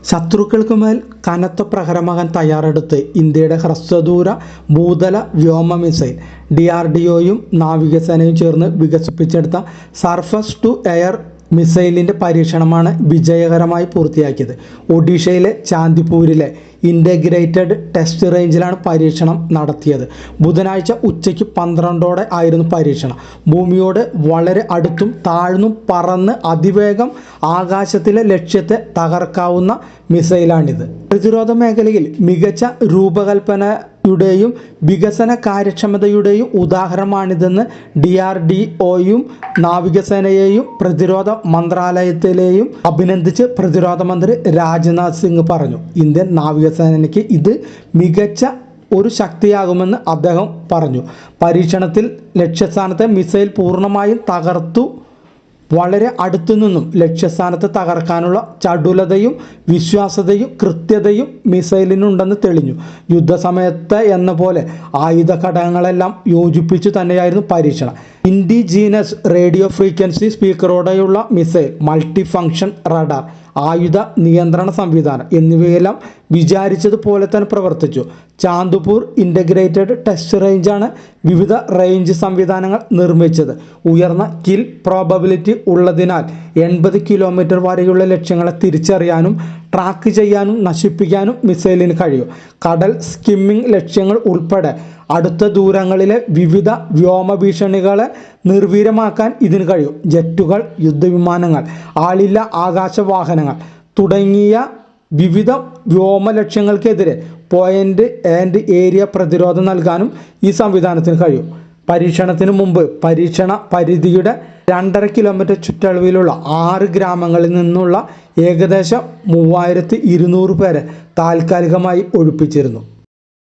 ശത്രുക്കൾക്ക് മേൽ കനത്ത പ്രഹരമാകാൻ തയ്യാറെടുത്ത് ഇന്ത്യയുടെ ഹ്രസ്വദൂര ഭൂതല വ്യോമ മിസൈൽ DRDOയും നാവികസേനയും ചേർന്ന് വികസിപ്പിച്ചെടുത്ത സർഫസ് ടു എയർ മിസൈലിൻ്റെ പരീക്ഷണമാണ് വിജയകരമായി പൂർത്തിയാക്കിയത്. ഒഡീഷയിലെ ചാന്ദിപൂരിലെ ഇൻ്റഗ്രേറ്റഡ് ടെസ്റ്റ് റേഞ്ചിലാണ് പരീക്ഷണം നടത്തിയത്. ബുധനാഴ്ച ഉച്ചയ്ക്ക് 12ഓടെ ആയിരുന്നു പരീക്ഷണം. ഭൂമിയോട് വളരെ അടുത്തും താഴ്ന്നും പറന്ന് അതിവേഗം ആകാശത്തിലെ ലക്ഷ്യത്തെ തകർക്കാവുന്ന മിസൈലാണിത്. പ്രതിരോധ മേഖലയിൽ മികച്ച രൂപകൽപ്പനയുടെയും വികസന കാര്യക്ഷമതയുടെയും ഉദാഹരണമാണിതെന്ന് DRDOയും നാവികസേനയെയും പ്രതിരോധ മന്ത്രാലയത്തിലെയും അഭിനന്ദിച്ച് പ്രതിരോധ മന്ത്രി രാജ്നാഥ് സിംഗ് പറഞ്ഞു. ഇന്ത്യൻ നാവികസേനയ്ക്ക് ഇത് മികച്ച ഒരു ശക്തിയാകുമെന്ന് അദ്ദേഹം പറഞ്ഞു. പരീക്ഷണത്തിൽ ലക്ഷ്യസ്ഥാനത്തെ മിസൈൽ പൂർണ്ണമായും തകർത്തു. വളരെ അടുത്തു നിന്നും ലക്ഷ്യസ്ഥാനത്ത് തകർക്കാനുള്ള ചടുലതയും വിശ്വാസ്യതയും കൃത്യതയും മിസൈലിനുണ്ടെന്ന് തെളിഞ്ഞു. യുദ്ധസമയത്ത് എന്ന പോലെ ആയുധ ഘടകങ്ങളെല്ലാം യോജിപ്പിച്ചു തന്നെയായിരുന്നു പരീക്ഷണം. ഇൻഡിജീനസ് റേഡിയോ ഫ്രീക്വൻസി സ്പീക്കറോടെയുള്ള മിസൈൽ, മൾട്ടി ഫംഗ്ഷൻ റഡാർ, ആയുധ നിയന്ത്രണ സംവിധാനം എന്നിവയെല്ലാം വിചാരിച്ചതുപോലെ തന്നെ പ്രവർത്തിച്ചു. ചാന്ദിപൂർ ഇൻ്റഗ്രേറ്റഡ് ടെസ്റ്റ് റേഞ്ചാണ് വിവിധ റേഞ്ച് സംവിധാനങ്ങൾ നിർമ്മിച്ചത്. ഉയർന്ന കിൽ പ്രോബബിലിറ്റി ഉള്ളതിനാൽ 80 കിലോമീറ്റർ വരെയുള്ള ലക്ഷ്യങ്ങളെ തിരിച്ചറിയാനും ട്രാക്ക് ചെയ്യാനും നശിപ്പിക്കാനും മിസൈലിന് കഴിയും. കടൽ സ്കിമ്മിംഗ് ലക്ഷ്യങ്ങൾ ഉൾപ്പെടെ അടുത്ത ദൂരങ്ങളിലെ വിവിധ വ്യോമ ഭീഷണികളെ നിർവീര്യമാക്കാൻ ഇതിന് കഴിയും. ജെറ്റുകൾ, യുദ്ധവിമാനങ്ങൾ, ആളില്ല ആകാശവാഹനങ്ങൾ തുടങ്ങിയ വിവിധ വ്യോമ ലക്ഷ്യങ്ങൾക്കെതിരെ പോയിന്റ് ആൻഡ് ഏരിയ പ്രതിരോധം നൽകാനും ഈ സംവിധാനത്തിന് കഴിയും. പരീക്ഷണത്തിന് മുമ്പ് പരീക്ഷണ പരിധിയുടെ 2.5 കിലോമീറ്റർ ചുറ്റളവിലുള്ള 6 ഗ്രാമങ്ങളിൽ നിന്നുള്ള ഏകദേശം 3200 പേരെ താൽക്കാലികമായി ഒഴിപ്പിച്ചിരുന്നു.